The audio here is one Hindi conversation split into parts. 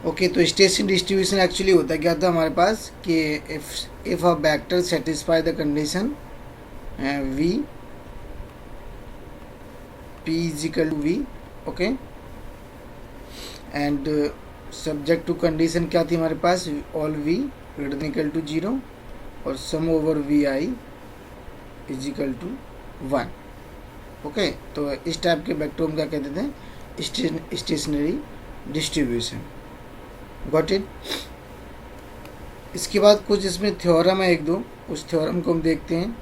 ओके, तो स्टेशन डिस्ट्रीब्यूशन एक्चुअली होता क्या था हमारे पास कि if a vector satisfy the condition V p is equal to v, okay, and subject to condition क्या थी हमारे पास, all v greater than equal to 0 और sum over vi is equal to 1। Okay, तो इस टाइप के वेक्टर हम क्या कहते थे, स्टेशनरी डिस्ट्रीब्यूशन। Got it. इसके बाद कुछ इसमें थ्योरम है एक दो, उस थ्योरम को हम देखते हैं।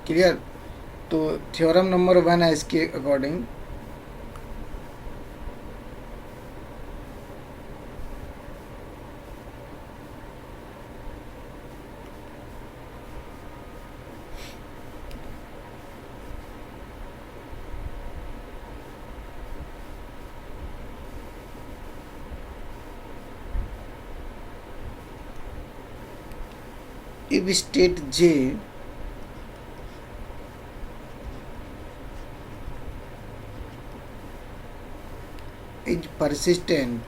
क्लियर। तो थ्योरम नंबर 1 है इसके according, if state j is persistent,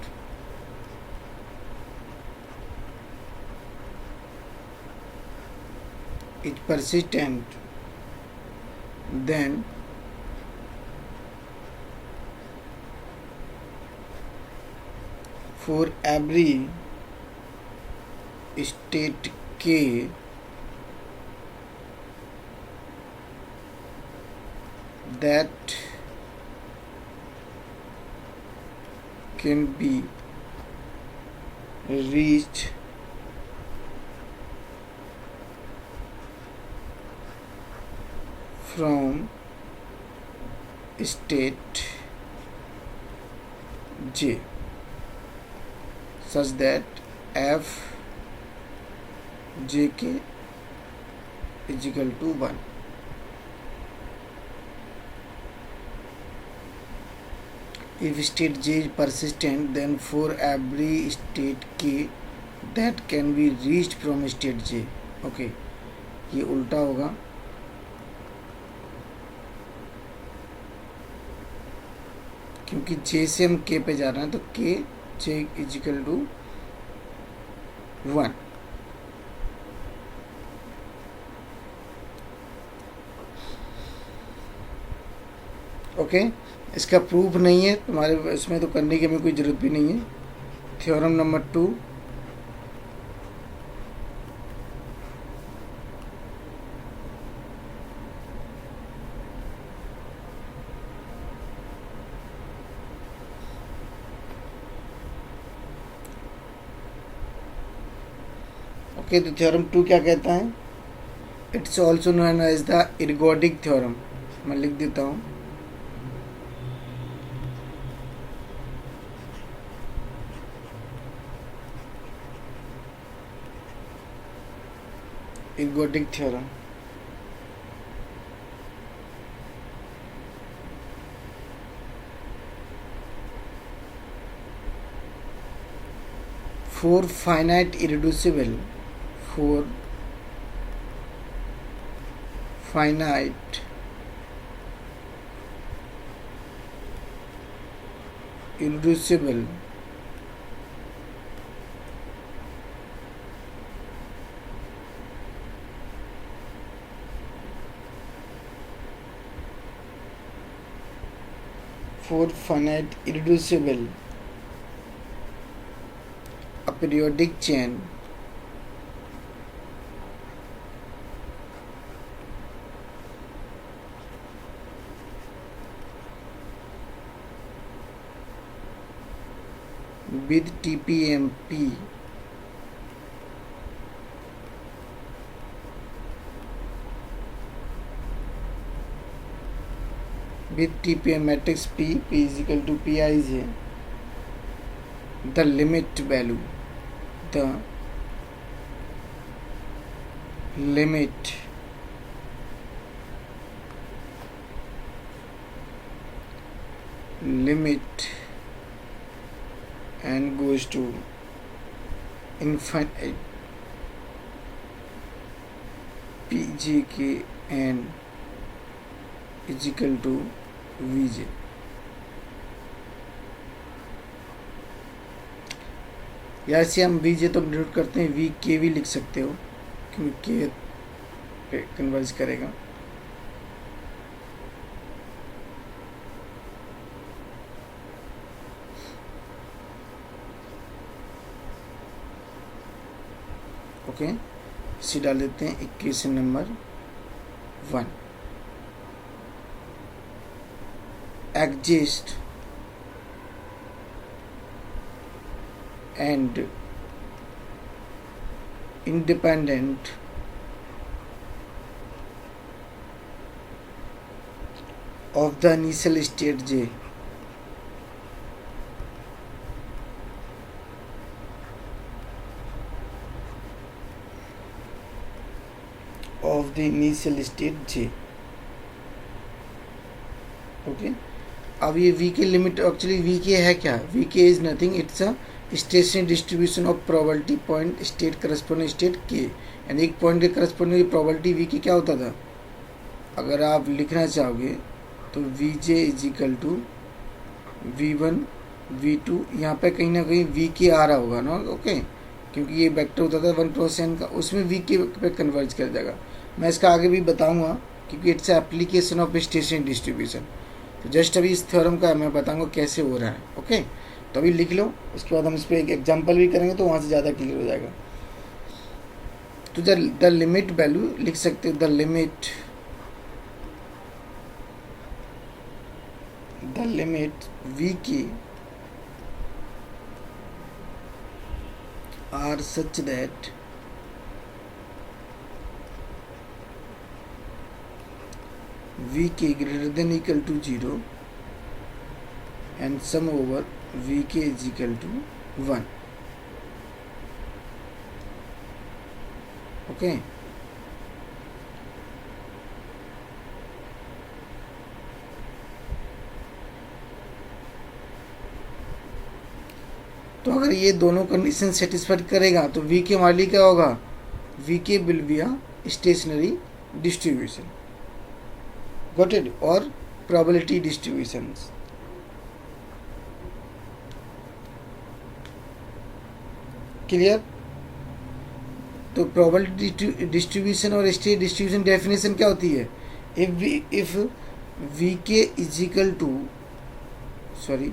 then for every state k that can be reached from state j such that f jk is equal to 1। If state j is persistent, then for every state k that can be reached from state j, okay, ये उल्टा होगा, क्योंकि j से हम k पे जा रहे हैं, तो k j is equal to 1। Okay, इसका प्रूफ नहीं है तुम्हारे इसमें, तो करने की हमें कोई ज़रूरत भी नहीं है। थ्योरम नंबर 2, ओके, तो थ्योरम 2 क्या कहता है, it's also known as the ergodic theorem. मैं लिख देता हूँ, ergodic theorem. for finite irreducible irreducible a periodic chain with TPMP with TPM matrix P is equal to Pij, the limit value and goes to infinite Pjkn is equal to Vj। या ऐसे हम वी जे तो डिनोट करते हैं, वी के भी लिख सकते हो क्योंकि के पे कन्वर्ज करेगा। ओके, इसे डाल देते हैं equation number 1। Exist and independent of the initial state J of the initial state J। Okay, अब ये V के लिमिट, एक्चुअली V के है क्या, V के is nothing, it's a stationary distribution of probability point state corresponding state के, यानी एक पॉइंट के करस्पॉन्डिंग प्रोबेबिलिटी वी की क्या होता था। अगर आप लिखना चाहोगे तो V J is equal to V1 V2, यहाँ पे कहीं ना कहीं वी के आ रहा होगा ना, ओके, क्योंकि ये वेक्टर होता था 1 × n का, उसमें वी के पे कन्वर्ज कर जाएगा। मैं इसका आगे भी बताऊंगा क्योंकि it's application of stationary distribution. तो जस्ट अभी इस थ्योरम का मैं बताऊंगा कैसे हो रहा है, ओके। तो अभी लिख लो, उसके बाद हम इस पर एक एग्जाम्पल भी करेंगे तो वहाँ से ज़्यादा क्लियर हो जाएगा। तो द लिमिट वैल्यू लिख सकते हो, the limit V K are such that V K greater than equal to 0 and sum over Vk is equal to 1। Okay, तो अगर ये दोनों कंडीशन सेटिस्फाइड करेगा तो V के हमारे लिए क्या होगा, Vk will be a stationary distribution, got it, और प्रोबेबिलिटी डिस्ट्रीब्यूशंस। क्लियर। तो प्रोबेबिलिटी डिस्ट्रीब्यूशन और स्टेट डिस्ट्रीब्यूशन डेफिनेशन क्या होती है, if V K is equal to, sorry,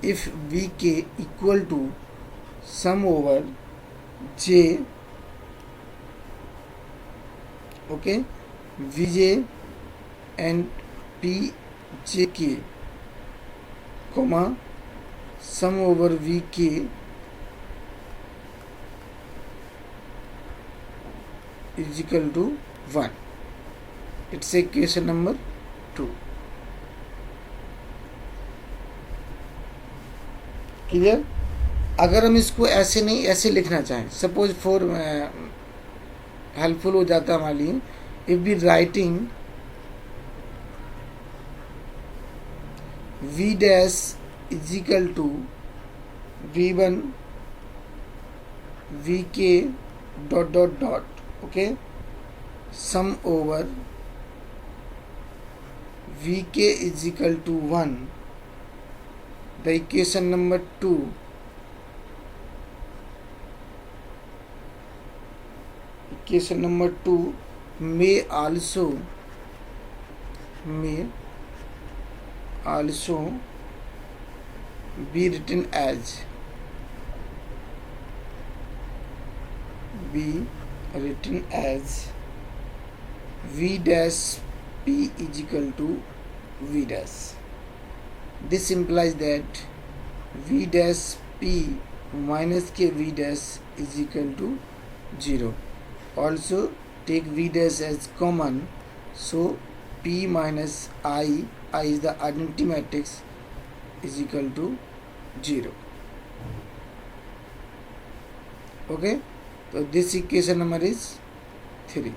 if V K equal to sum over J, okay, V J and P J K, comma sum over V K is equal to 1। It's equation number 2। Clear. अगर हम इसको ऐसे नहीं ऐसे लिखना चाहें, सपोज फॉर हेल्पफुल हो जाता है हमारे लिए, if we writing V dash is equal to V1 VK dot dot dot, okay, sum over Vk is equal to 1। the equation number 2 may also be written as V dash P is equal to V dash। This implies that V dash P minus K V dash is equal to 0। Also take V dash as common, so P minus I is the identity matrix, is equal to 0। Okay, so this equation number is 3।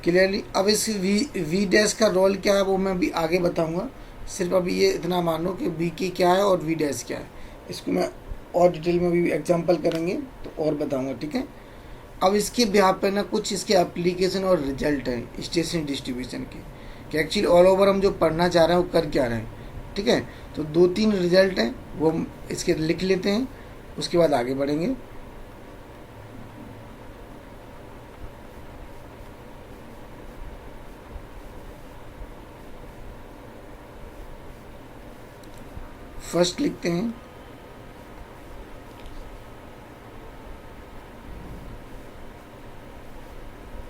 Clearly. अब इस वी डैश का रोल क्या है वो मैं भी आगे बताऊंगा, सिर्फ अभी ये इतना मानो कि वी की क्या है और वी डैश क्या है, इसको मैं और डिटेल में भी एग्जांपल करेंगे तो और बताऊंगा, ठीक है। अब इसके बिहाफ पे ना कुछ इसके एप्लीकेशन और रिजल्ट हैं स्टेशनरी डिस्ट्रीब्यूशन के, कि एक्चुअली ऑल ओवर हम जो पढ़ना चाह रहे हैं वो कर क्या रहे हैं, ठीक है। तो 2-3 रिजल्ट हैं वो हम इसके लिख लेते हैं, उसके बाद आगे बढ़ेंगे। फर्स्ट लिखते हैं,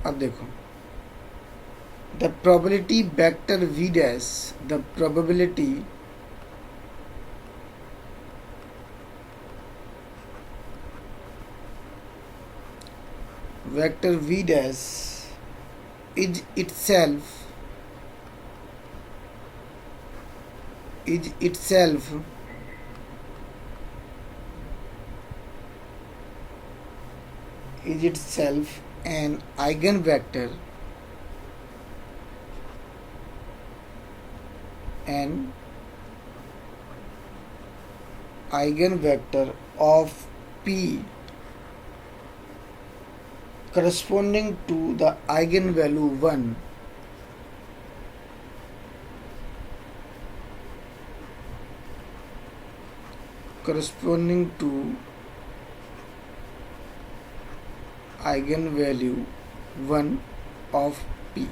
अब देखो the probability vector V dash, the probability vector V dash is itself an eigenvector of P corresponding to the eigenvalue 1 corresponding to eigenvalue 1 of P।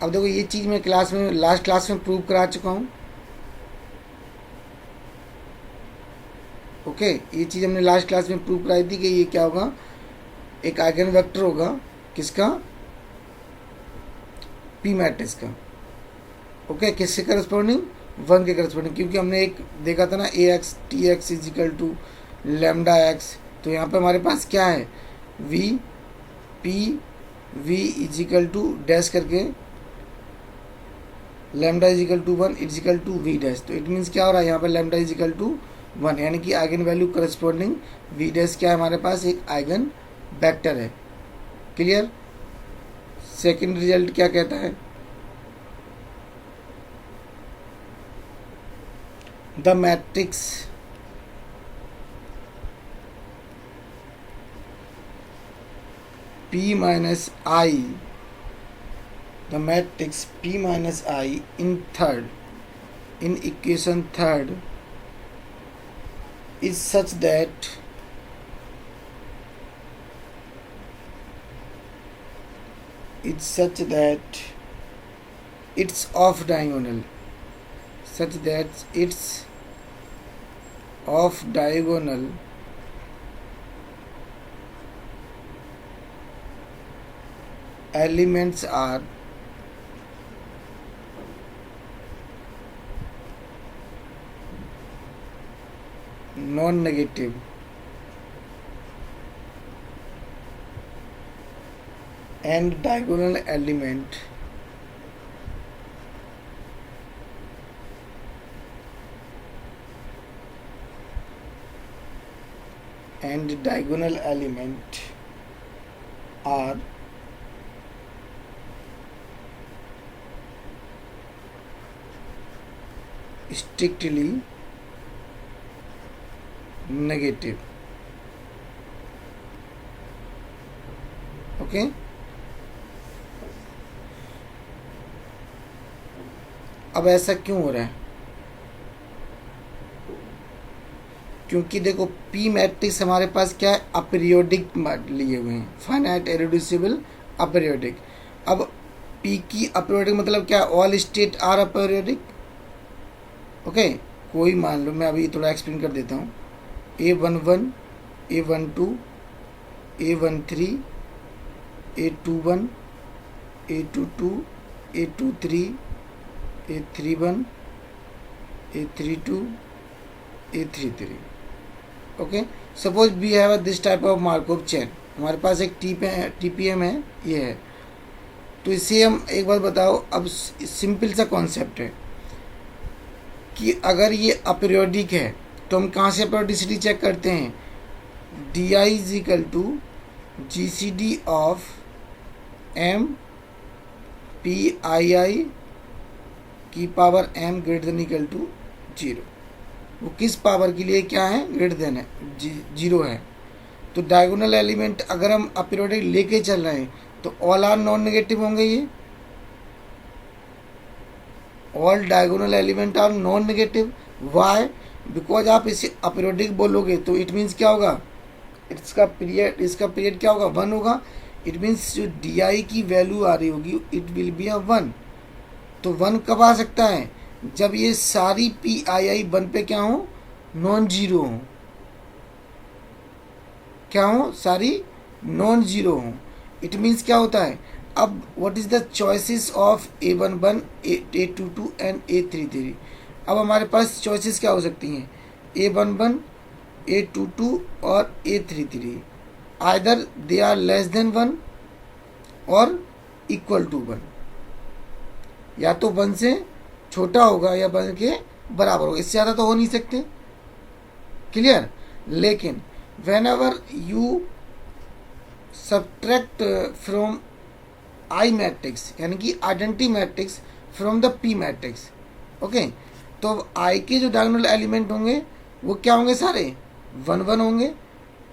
अब देखो ये चीज़ मैं लास्ट क्लास में प्रूव करा चुका हूँ, ओके। ये चीज़ हमने लास्ट क्लास में प्रूव कराई थी कि ये क्या होगा, एक आइगन वेक्टर होगा किसका, पी मैट्रिक्स का, ओके। किसके करस्पॉन्डिंग, 1 के करस्पॉन्डिंग, क्योंकि हमने एक देखा था ना A X T X is equal to lambda X. तो यहाँ पे हमारे पास क्या है, V P V is equal to dash करके lambda is equal to 1 is equal to V dash. तो इट मीन्स क्या हो रहा है यहाँ पे, लेमडा इज इक्वल टू 1, यानी कि eigenvalue corresponding V dash क्या है हमारे पास, एक आइगन वेक्टर है। क्लियर। सेकंड रिजल्ट क्या कहता है, the matrix P minus I, the matrix P minus I in equation third is such that it's off diagonal, such that its off diagonal elements are non-negative and diagonal element are strictly negative, okay. अब ऐसा क्यों हो रहा है, क्योंकि देखो पी मैट्रिक्स हमारे पास क्या है, अपीरियोडिक लिए हुए हैं, फाइनाइट इरेड्यूसिबल अपीरियोडिक। अब पी की अपीरियोडिक मतलब क्या, all state are aperiodic, okay. कोई मान लो, मैं अभी थोड़ा एक्सप्लेन कर देता हूँ, A11 A12 A13 A21 A22 A23 A31 A32 A33, okay. Suppose we have this type of Markov chain, हमारे पास एक TPM है, ये है। तो इसे हम एक बार बताओ, अब सिंपल सा कॉन्सेप्ट है कि अगर ये अपीरियोडिक है तो हम कहाँ से अपीरियोडिसिटी चेक करते हैं, D I is equal to GCD of m p i i की power m greater than equal to 0। वो किस पावर के लिए क्या है, ग्रेटर देन है, 0 है। तो डायगोनल एलिमेंट अगर हम अपीरियोडिक लेके चल रहे हैं तो ऑल आर नॉन नेगेटिव होंगे। ये all diagonal element are non negative. Why? Because आप इसे अपीरियोडिक बोलोगे तो इट मीन्स क्या होगा, इसका पीरियड क्या होगा, 1 होगा। इट मीन्स जो डी आई की वैल्यू आ रही होगी इट विल बी अ 1। तो 1 कब आ सकता है, जब ये सारी पी आई आई 1 पे क्या हो, नॉन जीरो हो। क्या हो, सारी नॉन जीरो हो। इट मीन्स क्या होता है, अब what is the choices of A11, A22 and A33। अब हमारे पास चॉइसेस क्या हो सकती हैं, A11, A22 और A33। Either they are less than 1 और इक्वल टू 1, या तो 1 से छोटा होगा या 1 के बराबर होगा, इससे ज़्यादा तो हो नहीं सकते। क्लियर? लेकिन when ever you subtract from I matrix, यानी कि identity matrix from the P matrix, okay, तो आई के जो डायगोनल एलिमेंट होंगे वो क्या होंगे, सारे 1 1 होंगे।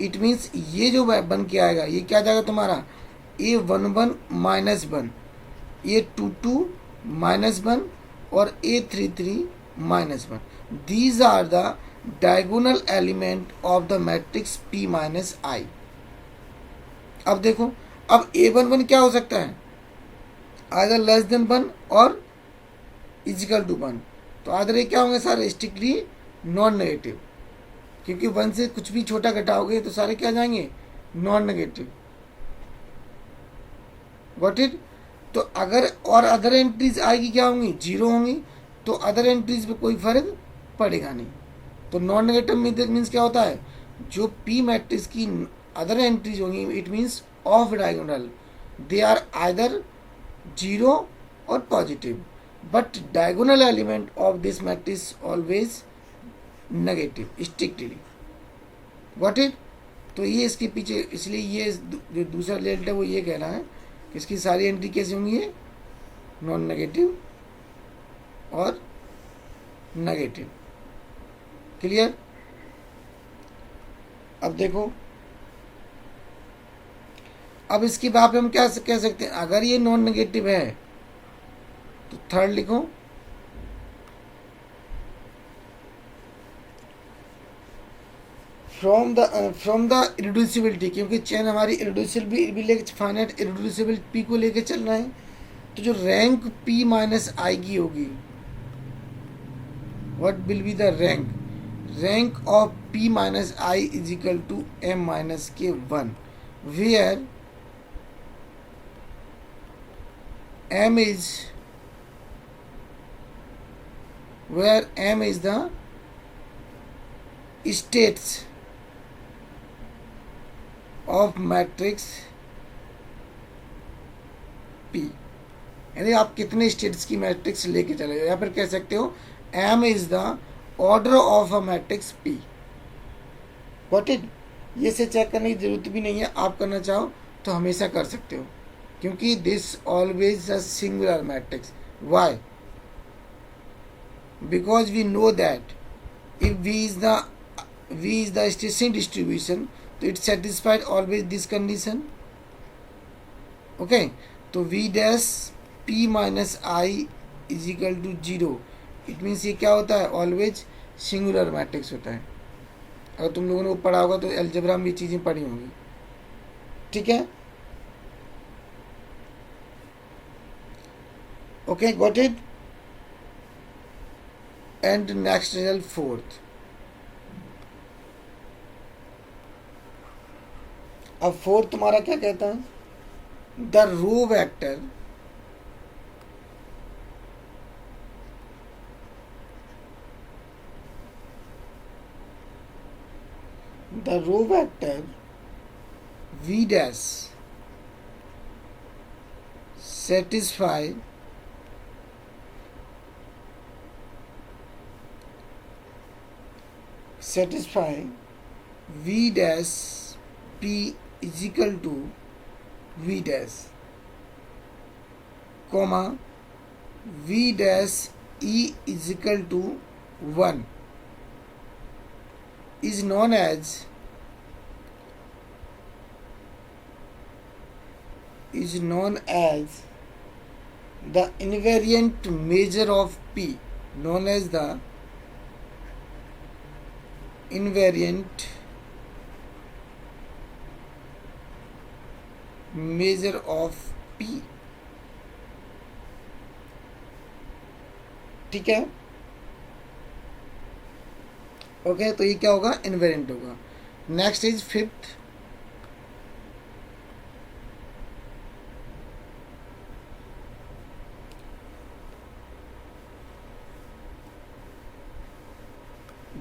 इट मीन्स ये जो बन के आएगा ये क्या जाएगा तुम्हारा, A11 -1, A22 -1 और A33 -1। These are the diagonal element of the matrix P minus I. अब देखो, अब A11 क्या हो सकता है, आइदर लेस देन 1 और इजिकल टू 1। तो आइदर ये क्या होंगे, सारे स्ट्रिक्टली नॉन नेगेटिव, क्योंकि 1 से कुछ भी छोटा घटाओगे तो सारे क्या जाएंगे, नॉन नेगेटिव। Got it? तो अगर और अदर एंट्रीज आएगी क्या होंगी, 0 होंगी, तो अदर एंट्रीज पे कोई फर्क पड़ेगा नहीं। तो नॉन नेगेटिव मीन्स क्या होता है, जो पी मैट्रिक्स की अदर एंट्रीज होंगी it means off diagonal, they are either 0 और positive, but diagonal element of this matrix always negative strictly. Got it? तो ये इसके पीछे, इसलिए ये जो दूसरा रिजल्ट है वो ये कह रहा है कि इसकी सारी एंट्री कैसी होंगी, ये नॉन नेगेटिव और नेगेटिव। क्लियर? अब देखो, अब इसकी बात पे हम क्या कह सकते हैं, अगर ये नॉन नेगेटिव है तो थर्ड लिखो, फ्रॉम द इरिड्यूसिबिलिटी, क्योंकि चेन हमारी इरिड्यूसिबल लेके फाइनाइट इरिड्यूसिबल पी को लेके चल रहा है, तो जो रैंक पी माइनस आई की होगी, what will be the rank of P minus I is equal to M minus K 1, वेयर m is the states of matrix P। यानी आप कितने स्टेट्स की मैट्रिक्स लेके चले जाओ, या फिर कह सकते हो m is the order of a matrix P। Got it? ये से चेक करने की जरूरत भी नहीं है, आप करना चाहो तो हमेशा कर सकते हो, क्योंकि this always a singular matrix. Why? Because we know that if V is the stationary distribution, तो it satisfied always this condition. Okay, तो V dash P minus I is equal to 0, it means ये क्या होता है, ऑलवेज सिंगुलर मैट्रिक्स होता है। अगर तुम लोगों ने वो पढ़ा होगा तो अलजेब्रा में ये चीज़ें पढ़ी होंगी। ठीक है? Okay, got it? And next result, fourth. अब फोर्थ तुम्हारा क्या कहता है, the row vector V dash satisfy V dash P is equal to v dash, comma v dash e is equal to 1 is known as the invariant measure of P, known as the invariant measure of P। ठीक है, ओके, तो ये क्या होगा, इनवेरिएंट होगा। Next is fifth,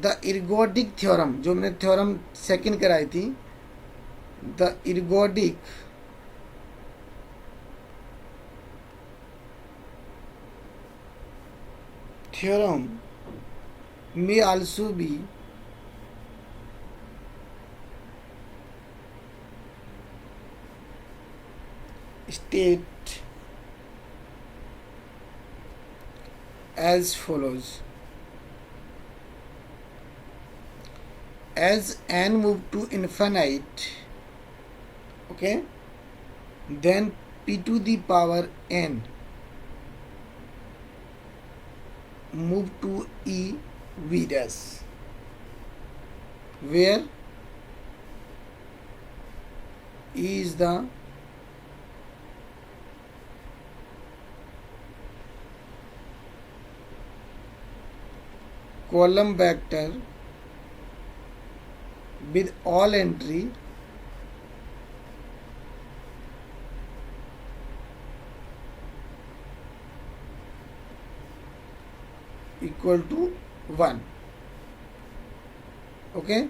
the ergodic theorem, जो मैंने थ्योरम सेकंड कराई थी, the ergodic theorem may also be state as follows: as n move to infinite, okay, then p to the power n move to e v dash, where e is the column vector with all entry equal to 1, okay,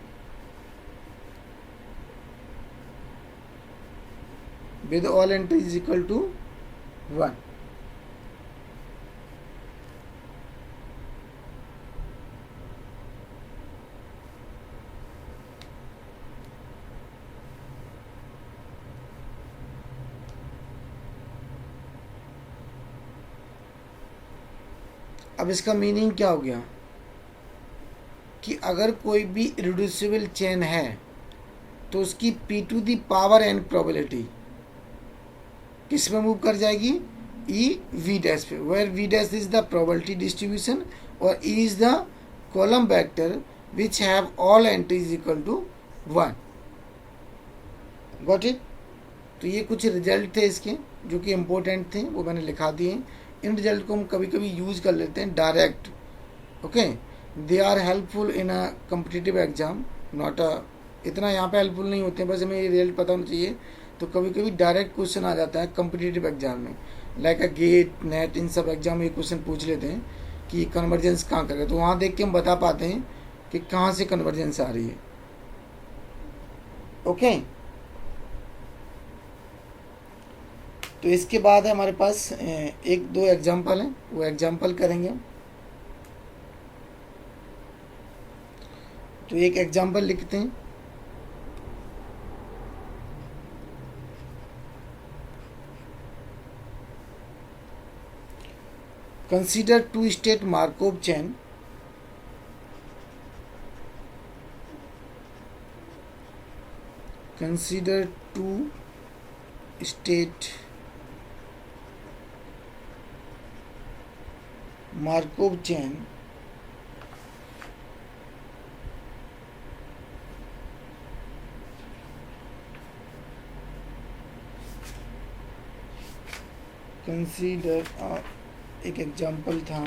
with all entry is equal to 1। अब इसका मीनिंग क्या हो गया कि अगर कोई भी इरेड्यूसिबल चेन है तो उसकी p to the power n probability किस में मूव कर जाएगी, e v डैश पे, where v dash is the probability distribution और e is the column vector which have all entries equal to 1। Got it. तो ये कुछ रिजल्ट थे इसके जो कि इम्पोर्टेंट थे, वो मैंने लिखा दिए। इन रिजल्ट को हम कभी कभी यूज कर लेते हैं direct, okay, they are helpful in a competitive exam, not a, इतना यहाँ पे हेल्पफुल नहीं होते हैं, बस हमें ये रिजल्ट पता होना चाहिए। तो कभी कभी डायरेक्ट क्वेश्चन आ जाता है कम्पिटिटिव एग्जाम में, लाइक अ गेट, नेट, इन सब एग्जाम में ये क्वेश्चन पूछ लेते हैं कि कन्वर्जेंस कहाँ करें, तो वहाँ देख के हम बता पाते हैं कि कहाँ से कन्वर्जेंस आ रही है, ओके। तो इसके बाद है हमारे पास एक दो एग्जाम्पल हैं, वो एग्जाम्पल करेंगे। तो एक एग्जाम्पल लिखते हैं, consider two state Markov chain consider two state Markov chain consider एक एग्जाम्पल था,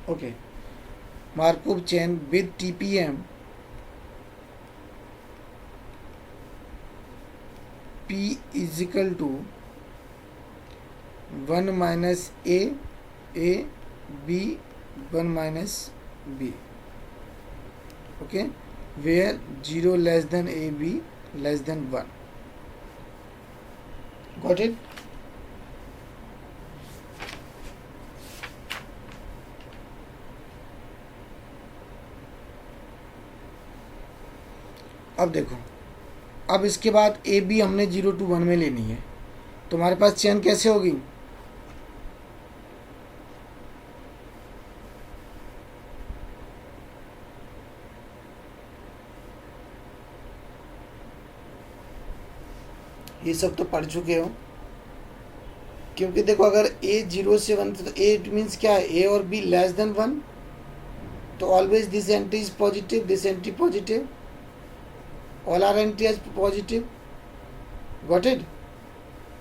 okay, Markov chain with TPM P is equal to 1 minus A B 1 minus B, okay, where 0 less than A, B less than 1। got it। अब देखो, अब इसके बाद ए बी हमने 0 to 1 में लेनी है, तो हमारे पास चेन कैसे होगी? ये सब तो पढ़ चुके हो, क्योंकि देखो अगर ए 0 से 1 तो ए इट मीन्स क्या है, ए और बी लेस देन 1, तो always this entry is positive, this entry positive, all are entry as positive, got it?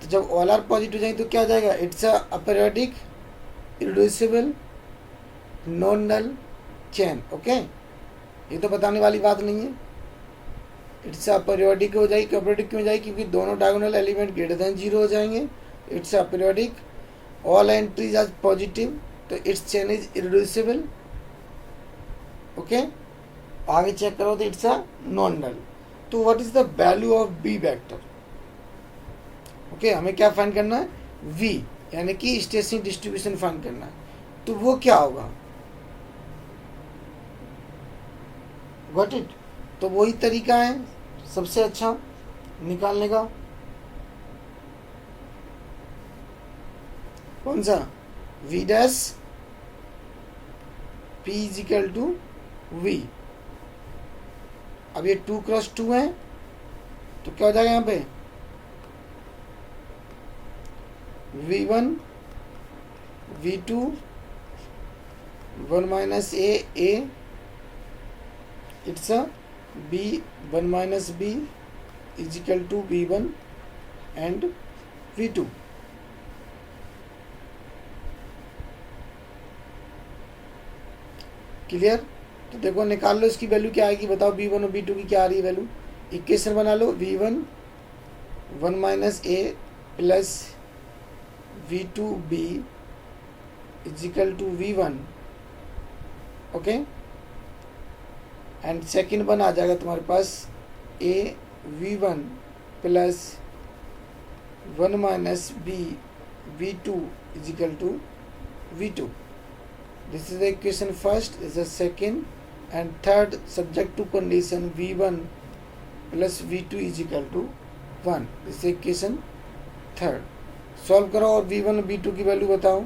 तो जब ऑल आर पॉजिटिव जाएंगे तो क्या जाएगा? It's a aperiodic irreducible non null chain. Okay, ये तो बताने वाली बात नहीं है। इट्स अपीरियोडिक हो जाएगी, अपीरियोडिक क्यों जाएगी? क्योंकि दोनों डायगोनल एलिमेंट ग्रेटर देन 0 हो जाएंगे। It's aperiodic, all entries are positive, तो it's chain is irreducible. Okay, आगे चेक करो तो इट्स अ नॉन नल। तो what is the value of B vector? Okay, हमें क्या फाइंड करना है? v, यानी कि स्टेशनरी डिस्ट्रीब्यूशन फाइंड करना है। तो वो क्या होगा? Got it? तो वही तरीका है सबसे अच्छा निकालने का। कौन सा? v dash p is equal to v। अब ये 2x2 है, तो क्या हो जाएगा यहाँ पे? v1 v2 1 minus a it's a b 1 minus b is equal to v1 and v2। Clear? तो देखो निकाल लो इसकी वैल्यू क्या आएगी, बताओ b1 और b2 की क्या आ रही है वैल्यू। इक्वेशन बना लो, v1 1 minus a plus v2b is equal to v1। Okay, and second one आ जाएगा तुम्हारे पास a v1 प्लस 1 minus b v2 is equal to v2। This is the equation first, this is the second, and third subject to condition v1 plus v2 is equal to 1. This is equation third. Solve करो और v1 और v2 की वैल्यू बताओ।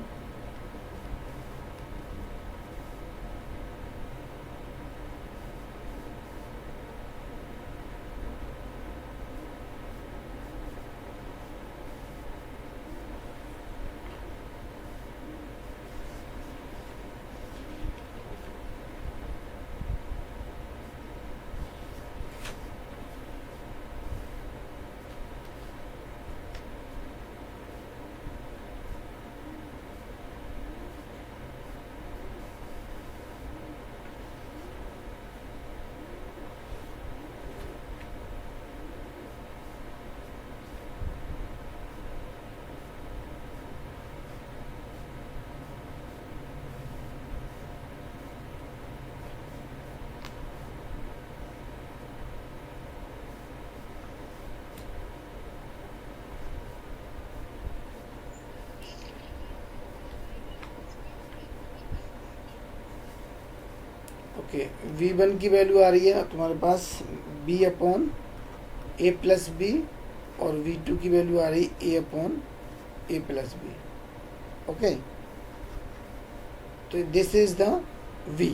ओके, v1 की वैल्यू आ रही है तुम्हारे पास b upon a plus B, और v2 की वैल्यू आ रही a upon a plus B. Okay, तो दिस इज द v,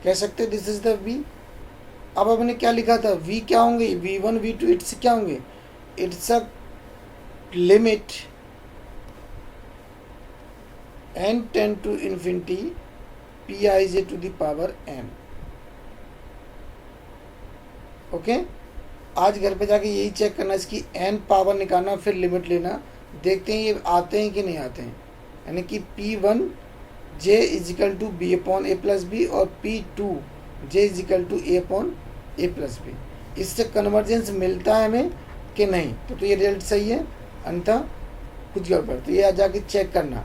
कह सकते हैं दिस इज द v। अब हमने क्या लिखा था? v क्या होंगे? v1 v2 इट्स क्या होंगे? It's a limit n tend to infinity pij to the power n। Okay, आज घर पे जाके यही चेक करना, इसकी n पावर निकालना, फिर लिमिट लेना, देखते हैं ये आते हैं कि नहीं आते हैं। यानी कि p1 j is equal to b upon a plus B और p2 j is equal to a upon a plus B. इससे कन्वर्जेंस मिलता है हमें कि नहीं? तो ये रिजल्ट सही है, अन्यथा कुछ गड़बड़। तो ये आ जाके चेक करना,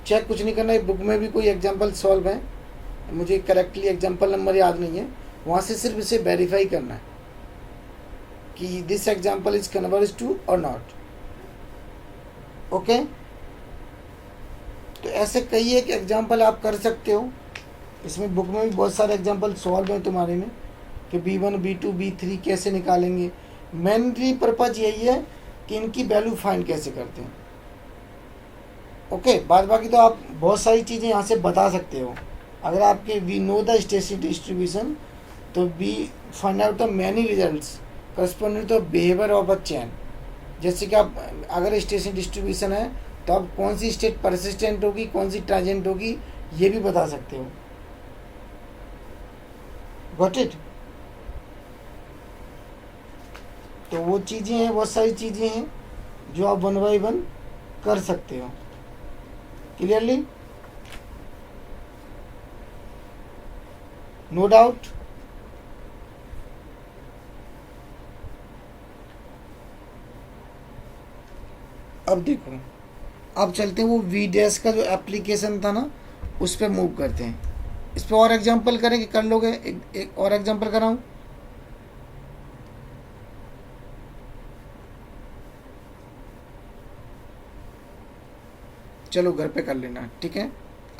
चेक कुछ नहीं करना। बुक में भी कोई एग्जांपल सॉल्व है, मुझे करेक्टली एग्जांपल नंबर याद नहीं है, वहाँ से सिर्फ इसे वेरीफाई करना है कि this example is converge to और नॉट। ओके, तो ऐसे कई एक एग्जांपल आप कर सकते हो। इसमें बुक में भी बहुत सारे एग्जांपल सॉल्व हैं तुम्हारे में, कि B1 B2 B3 कैसे निकालेंगे। मेनली पर्पज यही है कि इनकी वैल्यू फाइंड कैसे करते हैं। ओके, बाद बाकी तो आप बहुत सारी चीज़ें यहाँ से बता सकते हो। अगर आपके we know the statistic distribution, तो we find out the many results corresponding to behaviour of a chain. जैसे कि आप अगर स्टेटिस्टिक डिस्ट्रीब्यूशन है तो आप कौन सी स्टेट परसिस्टेंट होगी, कौन सी ट्रांजिएंट होगी, ये भी बता सकते हो। Got it? तो वो चीज़ें हैं, बहुत सारी चीज़ें हैं जो आप 1 बाय 1 कर सकते हो। क्लियरली? No doubt? अब देखो, अब चलते हैं वो VDAS का जो एप्लीकेशन था ना, उस पर मूव करते हैं। इस पर और एग्जांपल करेंगे, कर लोगे? एक और एग्जांपल कराऊं? चलो घर पे कर लेना, ठीक है।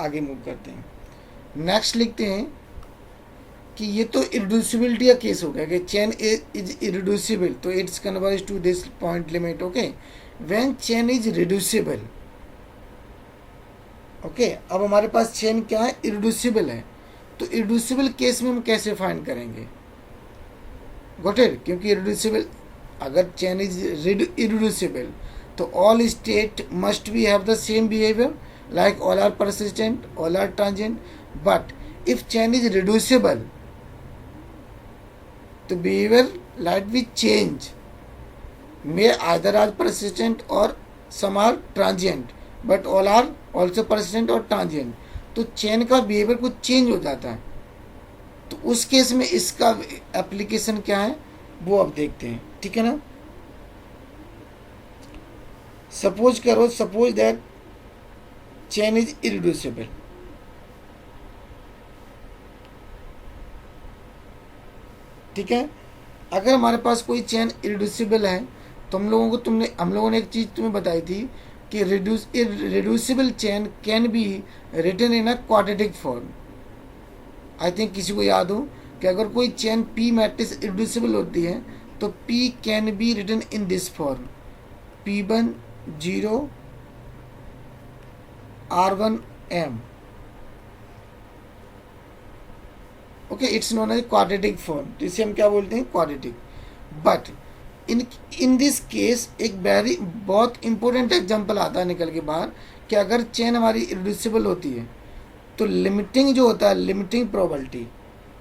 आगे मूव करते हैं। नेक्स्ट लिखते हैं कि ये तो इरिड्यूसिबिलिटी का केस हो गया कि चेन इज इरिड्यूसिबल, तो it's converge to this point limit. Okay, when chain is reducible. Okay, अब हमारे पास चेन क्या है? इरिड्यूसिबल है। तो इरिड्यूसिबल केस में हम कैसे फाइंड करेंगे? Got it? क्योंकि इरिड्यूसिबल, अगर चेन इज इरिड्यूसिबल तो all state must be have the same behaviour, like all are persistent, all are transient. But if chain is reducible, the behavior might be change, may either are persistent or some are transient, but all are also persistent और transient. तो चेन का बिहेवियर कुछ चेंज हो जाता है। तो उस केस में इसका एप्लीकेशन क्या है वो अब देखते हैं, ठीक है ना। सपोज करो, suppose that chain is irreducible. ठीक है, अगर हमारे पास कोई चेन इरिड्यूसिबल है तो हम लोगों ने एक चीज़ तुम्हें बताई थी कि reducible chain can be written in a quadratic form. I think किसी को याद हो कि अगर कोई चेन P मैट्रिक्स इरिड्यूसिबल होती है तो P can be written in this form, P1 0 R1 M। Okay, it's known as quadratic form, जिसे हम क्या बोलते हैं? Quadratic. But in this case एक वेरी बहुत इंपॉर्टेंट एग्जांपल आता है निकल के बाहर कि अगर चेन हमारी इरिड्यूसिबल होती है तो लिमिटिंग जो होता है, limiting probability,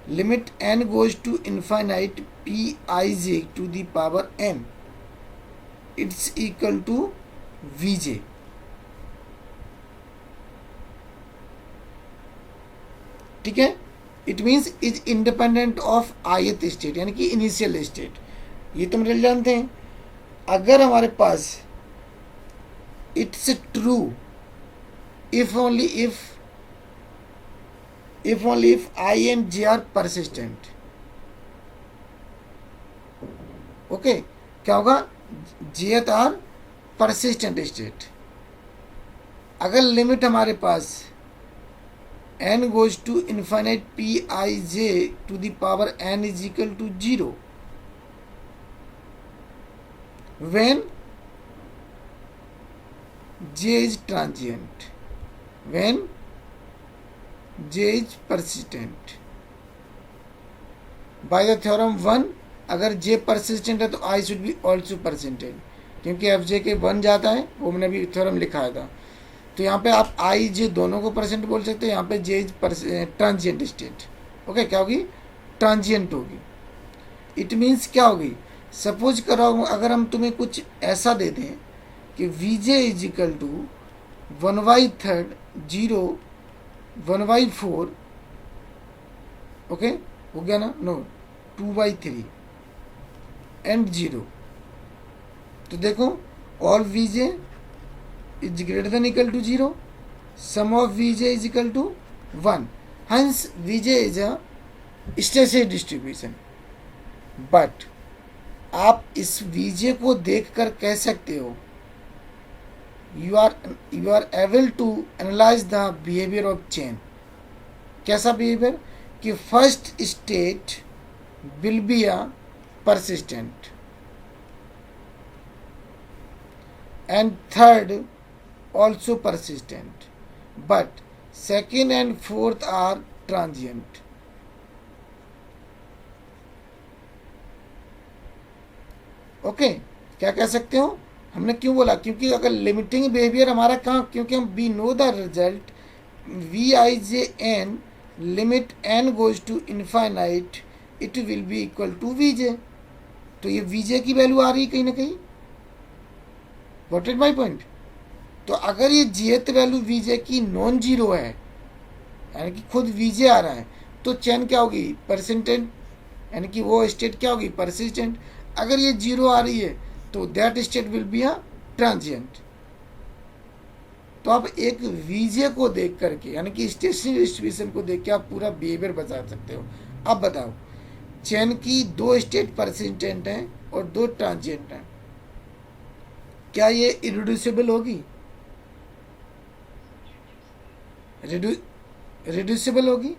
limit n goes to infinite Pij to the power n, it's equal to Vj। ठीक है, it means is independent of ith state, यानी कि इनिशियल स्टेट। ये तो हम जानते हैं। अगर हमारे पास it's true if only if I and J are persistent. Okay, क्या होगा? Jth are persistent state. अगर लिमिट हमारे पास n goes to infinite Pij to the power n is equal to 0 when J is transient, when J is persistent. By the theorem 1, अगर J persistent है तो I should be also persistent, क्योंकि Fj के 1 जाता है, वो मैंने अभी थ्योरम लिखाया था। तो यहाँ पे आप आई जे दोनों को परसेंट बोल सकते हैं। यहाँ पे जे ट्रांजिएंट स्टेट। ओके, क्या होगी? ट्रांजिएंट होगी। इट मीन्स क्या होगी? सपोज करो अगर हम तुम्हें कुछ ऐसा दे दें कि Vj इज इक्वल टू 1/3 0 1/4, ओके हो गया ना? No, 2/3 and 0। तो देखो, all Vj is greater than equal to 0, sum of Vj is equal to 1, hence Vj is a statistic distribution. But आप इस Vj को देखकर कह सकते हो you are able to analyse the behaviour of chain. कैसा बिहेवियर? कि first state will be a persistent, and third also persistent, but second and fourth are transient. Okay क्या कह सकते हो? हमने क्यों बोला? क्योंकि अगर लिमिटिंग बिहेवियर हमारा कहाँ, क्योंकि हम we know the result V I J N limit N goes to infinite it will be equal to V J. तो ये वी जे की वैल्यू आ रही है कहीं ना कहीं. What is my point? तो अगर ये जीएथ वैल्यू वी जे की नॉन जीरो है, यानी कि खुद वी जे आ रहा है, तो चेन क्या होगी? परसेंटेंट, यानी कि वो स्टेट क्या होगी? परसिस्टेंट. अगर ये जीरो आ रही है तो that state will be a transient. तो आप एक वीजे को देख करके, यानी कि स्टेशनरी डिस्ट्रीब्यूशन को देख के आप पूरा बिहेवियर बता सकते हो. अब बताओ, चेन की दो स्टेट परसिस्टेंट हैं और दो ट्रांजिएंट हैं, क्या ये इरिड्यूसिबल होगी? रिड्यूसिबल होगी,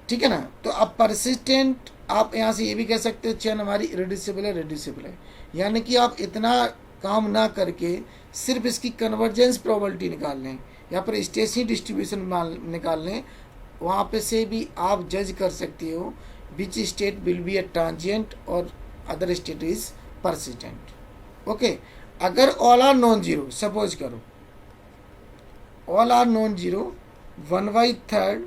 ठीक है ना. तो आप परसिस्टेंट, आप यहाँ से ये भी कह सकते हो चेन हमारी इरिड्यूसिबल है, रिड्यूसिबल है. यानी कि आप इतना काम ना करके सिर्फ इसकी कन्वर्जेंस प्रोबेबिलिटी निकाल लें या फिर स्टेशनरी डिस्ट्रीब्यूशन निकाल लें, वहाँ पे से भी आप जज कर सकते हो which state will be a transient और other state is persistent. Okay. अगर all are non zero, suppose करो all are non zero, 1/3,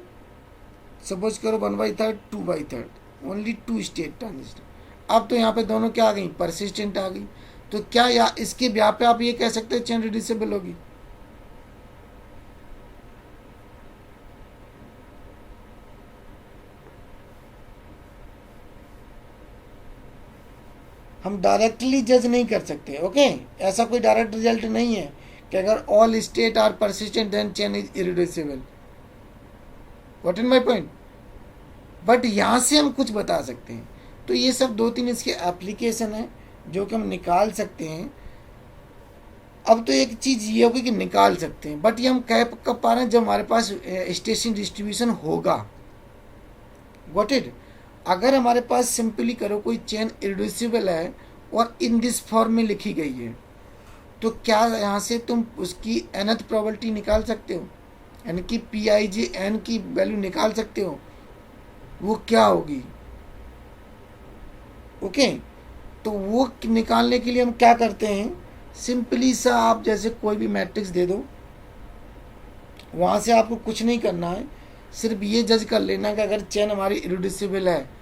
suppose करो 1/3, 2/3, ओनली टू स्टेट ट्रांजिस्टर. अब तो यहाँ पे दोनों क्या आ गई? परसिस्टेंट आ गई. तो क्या या इसके ब्याह पे आप ये कह सकते हैं चेन रिड्यूसिबल होगी? हम डायरेक्टली जज नहीं कर सकते. ओके. ऐसा कोई डायरेक्ट रिजल्ट नहीं है कि अगर all state are persistent then chain is irreducible. What is my point? But यहाँ से हम कुछ बता सकते हैं. तो ये सब 2-3 इसके एप्लीकेशन है जो कि हम निकाल सकते हैं. अब तो एक चीज़ ये होगी कि निकाल सकते हैं, बट ये हम कह कब पा रहे हैं? जब हमारे पास स्टेशन डिस्ट्रीब्यूशन होगा. Got it? अगर हमारे पास सिंपली करो कोई चेन इरिड्यूसिबल है और इन दिस फॉर्म में लिखी गई है, तो क्या यहाँ से तुम उसकी nth प्रोबेबिलिटी निकाल सकते हो? यानी कि पी आई जे एन की वैल्यू निकाल सकते हो. वो क्या होगी? ओके. तो वो निकालने के लिए हम क्या करते हैं? सिंपली सा आप जैसे कोई भी मैट्रिक्स दे दो, वहाँ से आपको कुछ नहीं करना है, सिर्फ ये जज कर लेना कि अगर चेन हमारी इरिड्यूसिबल है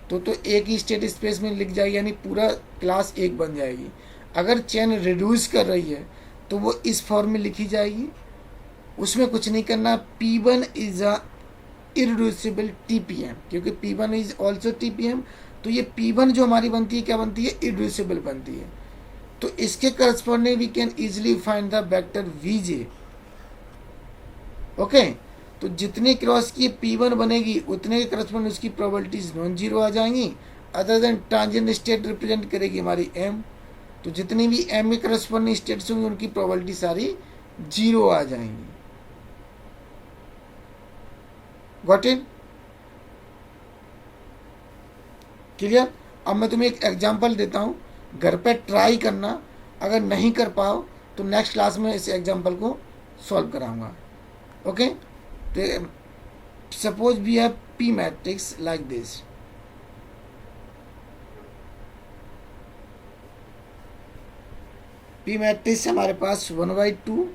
तो एक ही स्टेट स्पेस में लिख जाएगी, यानी पूरा क्लास एक बन जाएगी. अगर चेन रिड्यूस कर रही है तो वो इस फॉर्म में लिखी जाएगी. उसमें कुछ नहीं करना. P1 is a irreducible TPM, क्योंकि P1 इज ऑल्सो TPM. तो ये P1 जो हमारी बनती है क्या बनती है? इरिड्यूसिबल बनती है. तो इसके corresponding we can easily find the vector Vj. Okay. तो जितने क्रॉस की P1 बनेगी उतने के करस्पॉन्डिंग उसकी प्रोबेबिलिटीज नॉन जीरो आ जाएंगी. Other than transient state represent करेगी हमारी M. तो जितनी भी M में करस्पॉन्डिंग स्टेट्स होंगी उनकी प्रोबेबिलिटी सारी जीरो आ जाएंगी. Got it? क्लियर? अब मैं तुम्हें एक एग्जांपल देता हूँ, घर पे ट्राई करना. अगर नहीं कर पाओ तो नेक्स्ट क्लास में इस एग्जांपल को सॉल्व कराऊंगा. ओके. तो suppose we have P matrix like this. P matrix हमारे पास 1/2,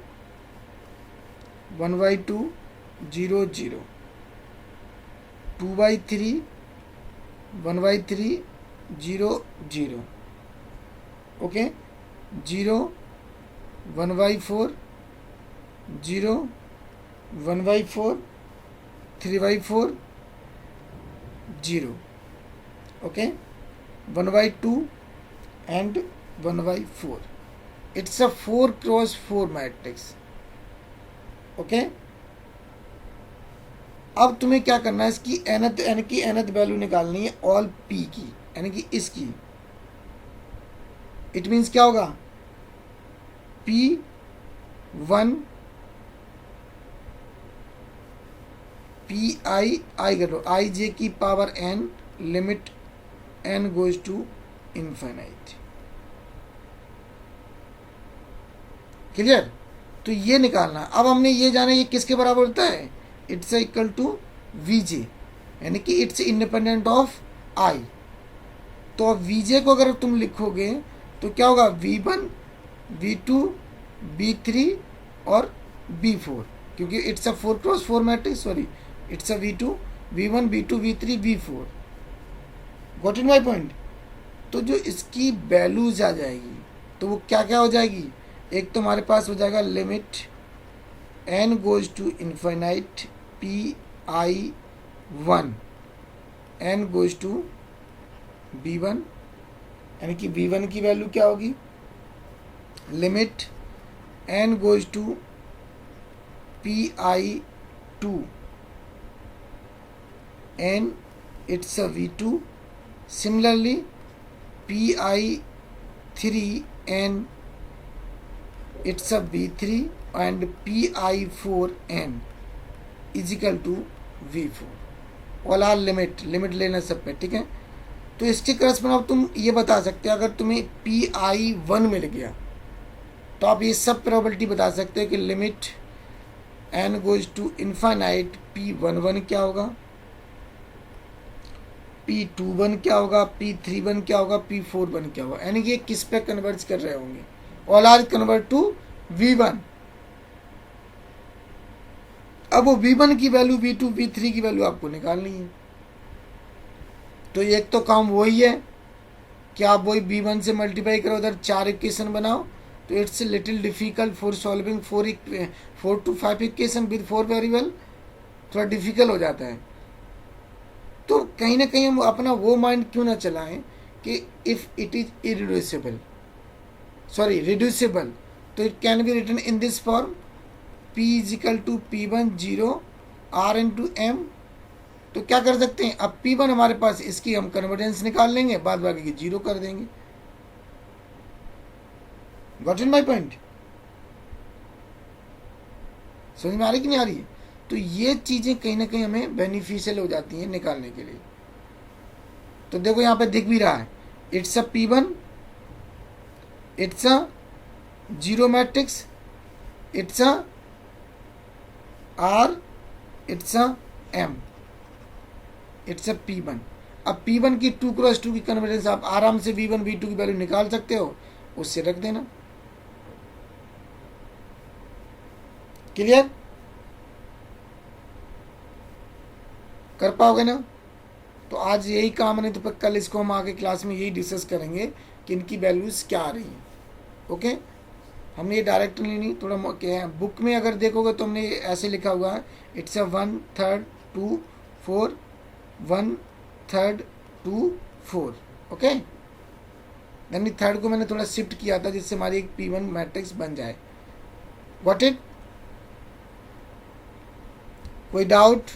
1/2, 0, 0, 2/3, 1/3, 0, 0. Okay. 0, 1/4, 0, 1/4, 3/4, 0. Okay. 1/2 and 1/4. It's a 4x4 matrix. Okay. अब तुम्हें क्या करना है? इसकी nth वैल्यू निकालनी है ऑल P की, यानी कि इसकी. इट मीन्स क्या होगा? P1 पी आई करो आई जे की power N limit N goes to infinite. Clear? तो ये निकालना। अब हमने ये जाना ये किसके बराबर होता है, इट्स इक्वल टू वी जे, यानी कि इट्स इंडिपेंडेंट ऑफ आई। तो अब वी जे को अगर तुम लिखोगे तो क्या होगा, V1 V2 B3 और B4, क्योंकि it's a 4x4 matrix, sorry it's a V2 V1 V2 V3 B4। Got in my point? तो जो इसकी वैल्यूज आ जाएगी तो वो क्या क्या हो जाएगी, एक तो हमारे पास हो जाएगा limit n goes to infinite Pi1 n goes to B1, यानी कि V1 की वैल्यू क्या होगी, limit n goes to Pi2 n it's a V2, similarly Pi3 n it's a V3 and Pi4n is equal to V4। All are limit लेना सब पे, ठीक है। तो इसके करस्पॉन्ड अब तुम ये बता सकते हो, अगर तुम्हें Pi1 मिल गया तो आप ये सब प्रोबेबिलिटी बता सकते हो कि limit n goes to infinite P11 क्या होगा, P21 क्या होगा, P31 क्या होगा, P41 क्या होगा, यानी कि ये किस पे कन्वर्ज कर रहे होंगे, all are convert to V1। अब वो V1 की वैल्यू V2 V3 की वैल्यू आपको निकालनी है। तो एक तो काम वही है कि आप वही V1 से मल्टीप्लाई करो, उधर 4 इक्वेशन बनाओ। तो it's little difficult for solving 4 to 5 equation with 4 variable, थोड़ा डिफिकल्ट हो जाता है। तो कहीं ना कहीं हम अपना वो माइंड क्यों ना चलाएं कि if it is irreducible, sorry reducible, तो it can be written in this form P is equal to P1 0 R into M. तो क्या कर सकते हैं, अब P1 हमारे पास, इसकी हम कन्वर्जेंस निकाल लेंगे, बाद बाकी की जीरो कर देंगे। Got in my point? समझ में आ रही कि नहीं आ रही है? तो ये चीजें कहीं ना कहीं हमें बेनिफिशियल हो जाती हैं निकालने के लिए। तो देखो यहाँ पे दिख भी रहा है, it's a P1, it's a zero matrix, it's a R, it's a M, it's a P1। अब P1 की 2x2 की कन्वर्जेंस आप आराम से V1 V2 की वैल्यू निकाल सकते हो, उससे रख देना। क्लियर? कर पाओगे ना? तो आज यही काम, नहीं तो पर कल इसको हम आगे क्लास में यही डिस्कस करेंगे कि इनकी वैल्यूज क्या आ रही हैं। ओके, हमने ये डायरेक्टली नहीं, थोड़ा क्या है, बुक में अगर देखोगे तो हमने ऐसे लिखा हुआ है, इट्स अ 1/3 2 4 1/3 2 4। ओके, यानी थर्ड को मैंने थोड़ा शिफ्ट किया था जिससे हमारी एक P1 मैट्रिक्स बन जाए। What it? कोई डाउट?